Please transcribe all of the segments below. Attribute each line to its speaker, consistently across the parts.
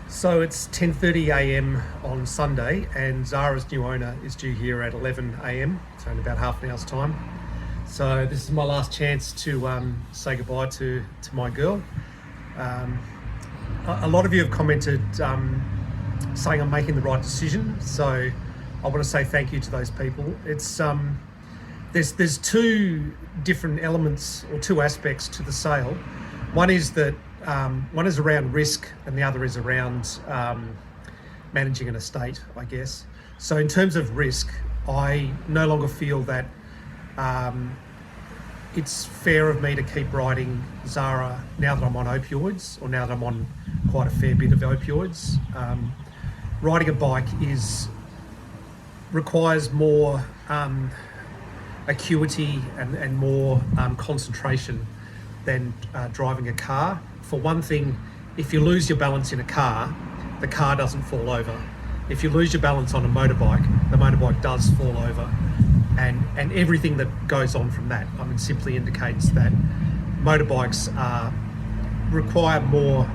Speaker 1: So it's 10:30 a.m. on Sunday, and Zara's new owner is due here at 11 a.m. So in about half an hour's time. So this is my last chance to say goodbye to my girl. A lot of you have commented saying I'm making the right decision. So I want to say thank you to those people. It's there's two different elements or two aspects to the sale. One is that one is around risk, and the other is around managing an estate, I guess. So in terms of risk, I no longer feel that it's fair of me to keep riding Zara now that I'm on opioids, or now that I'm on quite a fair bit of opioids. Riding a bike requires more acuity and more concentration than driving a car. For one thing, if you lose your balance in a car, the car doesn't fall over. If you lose your balance on a motorbike, the motorbike does fall over. And everything that goes on from that, I mean, simply indicates that motorbikes require more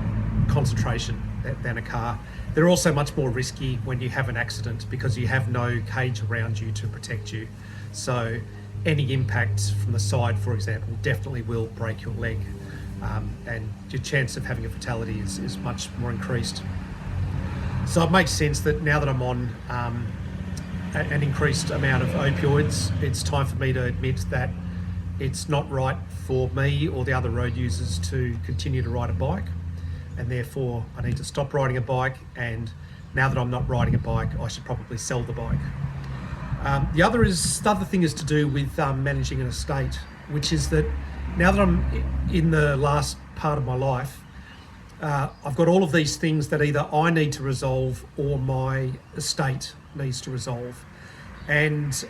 Speaker 1: concentration than a car. They're also much more risky when you have an accident because you have no cage around you to protect you. So any impact from the side, for example, definitely will break your leg. And your chance of having a fatality is much more increased. So it makes sense that now that I'm on an increased amount of opioids, it's time for me to admit that it's not right for me or the other road users to continue to ride a bike, and therefore I need to stop riding a bike. And now that I'm not riding a bike, I should probably sell the bike. The other thing is to do with managing an estate, which is that now that I'm in the last part of my life, I've got all of these things that either I need to resolve or my estate needs to resolve. And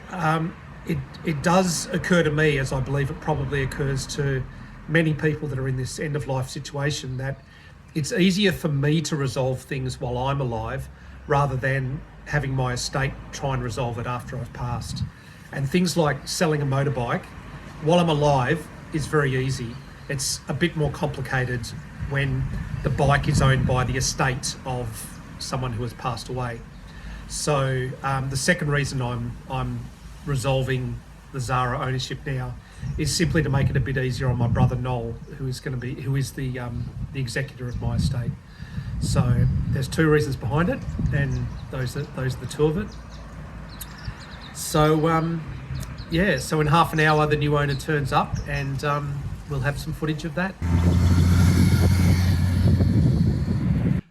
Speaker 1: it does occur to me, as I believe it probably occurs to many people that are in this end of life situation, that it's easier for me to resolve things while I'm alive rather than having my estate try and resolve it after I've passed. And things like selling a motorbike while I'm alive is very easy. It's a bit more complicated when the bike is owned by the estate of someone who has passed away. So the second reason I'm resolving the Zara ownership now is simply to make it a bit easier on my brother Noel, who is the executor of my estate. So there's two reasons behind it, and those are the two of it. So so in half an hour the new owner turns up, and we'll have some footage of that.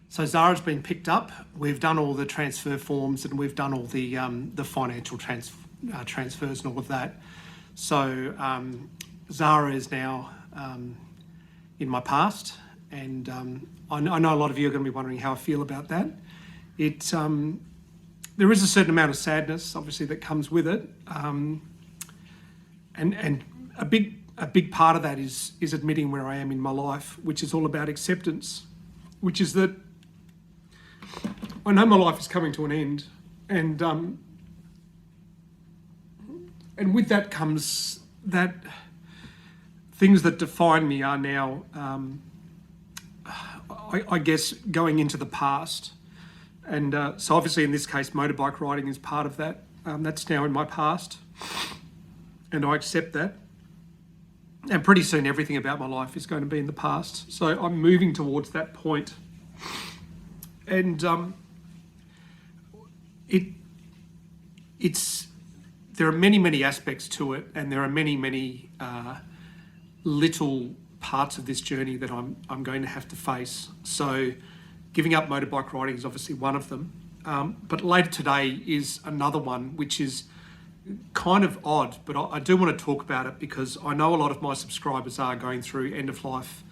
Speaker 1: So Zara's been picked up. We've done all the transfer forms, and we've done all the financial transfers and all of that. So Zara is now in my past, and I know a lot of you are going to be wondering how I feel about that. There is a certain amount of sadness, obviously, that comes with it, and a big part of that is admitting where I am in my life, which is all about acceptance, which is that I know my life is coming to an end, and with that comes that things that define me are now, I guess, going into the past. And so obviously in this case, motorbike riding is part of that. That's now in my past, and I accept that. And pretty soon everything about my life is going to be in the past. So I'm moving towards that point. And there are many aspects to it, and there are many little parts of this journey that I'm going to have to face. So giving up motorbike riding is obviously one of them, but later today is another one, which is kind of odd, but I do want to talk about it because I know a lot of my subscribers are going through end of life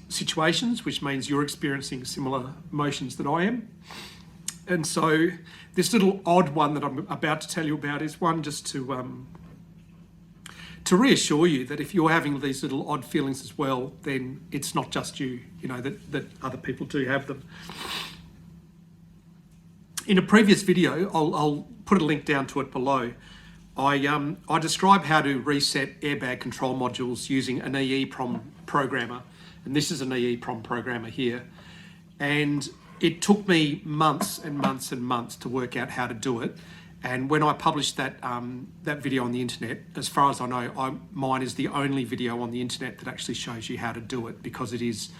Speaker 1: situations, which means you're experiencing similar emotions that I am. And so this little odd one that I'm about to tell you about is one just to reassure you that if you're having these little odd feelings as well, then it's not just you, that other people do have them. In a previous video, I'll put a link down to it below, I describe how to reset airbag control modules using an EEPROM programmer. And this is an EEPROM programmer here. And it took me months and months and months to work out how to do it. And when I published that that video on the internet, as far as I know, mine is the only video on the internet that actually shows you how to do it, because it is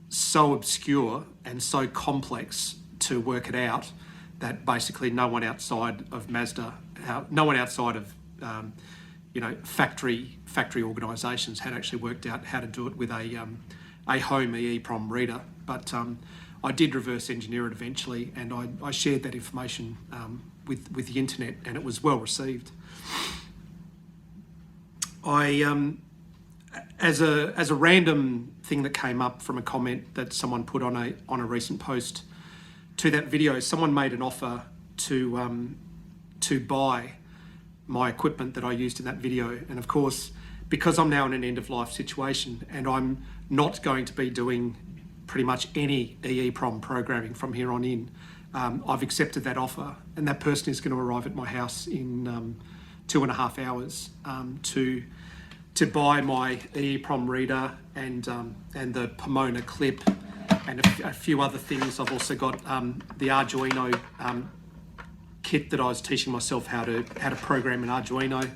Speaker 1: so obscure and so complex to work it out that basically no one outside of Mazda, no one outside of you know, factory organisations had actually worked out how to do it with a home EEPROM reader. But I did reverse engineer it eventually, and I shared that information with the internet, and it was well received. As a random thing that came up from a comment that someone put on a recent post to that video, someone made an offer to buy my equipment that I used in that video. And of course, because I'm now in an end-of-life situation and I'm not going to be doing pretty much any EEPROM programming from here on in, I've accepted that offer, and that person is going to arrive at my house in 2.5 hours to buy my EEPROM reader and the Pomona clip and a few other things. I've also got the Arduino kit that I was teaching myself how to program in Arduino.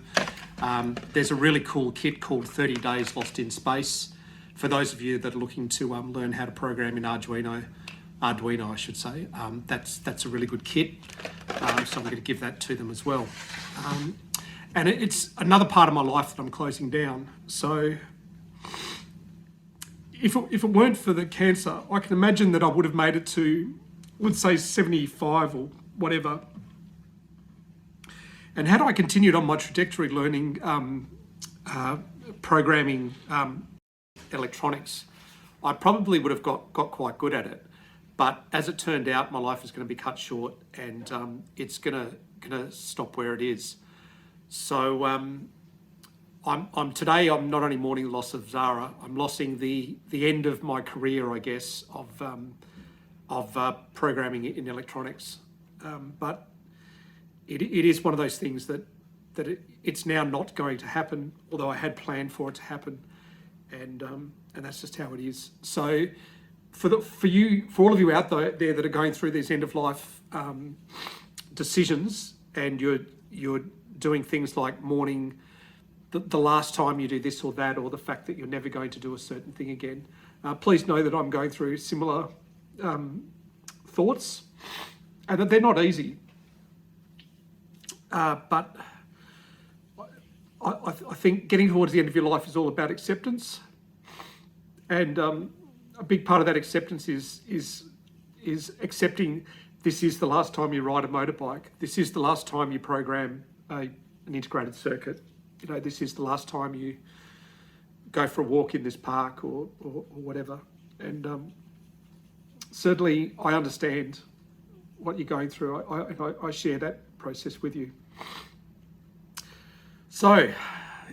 Speaker 1: There's a really cool kit called 30 Days Lost in Space for those of you that are looking to learn how to program in Arduino I should say. That's a really good kit, so I'm going to give that to them as well. And it's another part of my life that I'm closing down. So if it weren't for the cancer, I can imagine that I would have made it to, let's say, 75 or whatever. And had I continued on my trajectory learning programming electronics, I probably would have got quite good at it. But as it turned out, my life is going to be cut short, and it's going to stop where it is. So today I'm not only mourning the loss of Zara, I'm losing the end of my career, I guess, of programming in electronics. But it is one of those things that it's now not going to happen, although I had planned for it to happen, and that's just how it is. So for all of you out there that are going through these end of life decisions, and you're doing things like mourning the last time you do this or that, or the fact that you're never going to do a certain thing again, please know that I'm going through similar thoughts, and that they're not easy. But I think getting towards the end of your life is all about acceptance, and a big part of that acceptance is accepting this is the last time you ride a motorbike. This is the last time you program an integrated circuit. You know, this is the last time you go for a walk in this park or whatever. And certainly I understand what you're going through. I share that process with you. So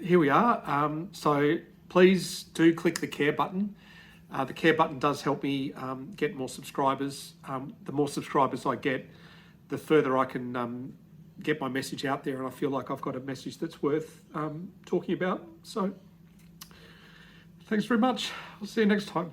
Speaker 1: here we are. So please do click the care button. The care button does help me get more subscribers. The more subscribers I get, the further I can get my message out there, and I feel like I've got a message that's worth talking about. So thanks very much. I'll see you next time.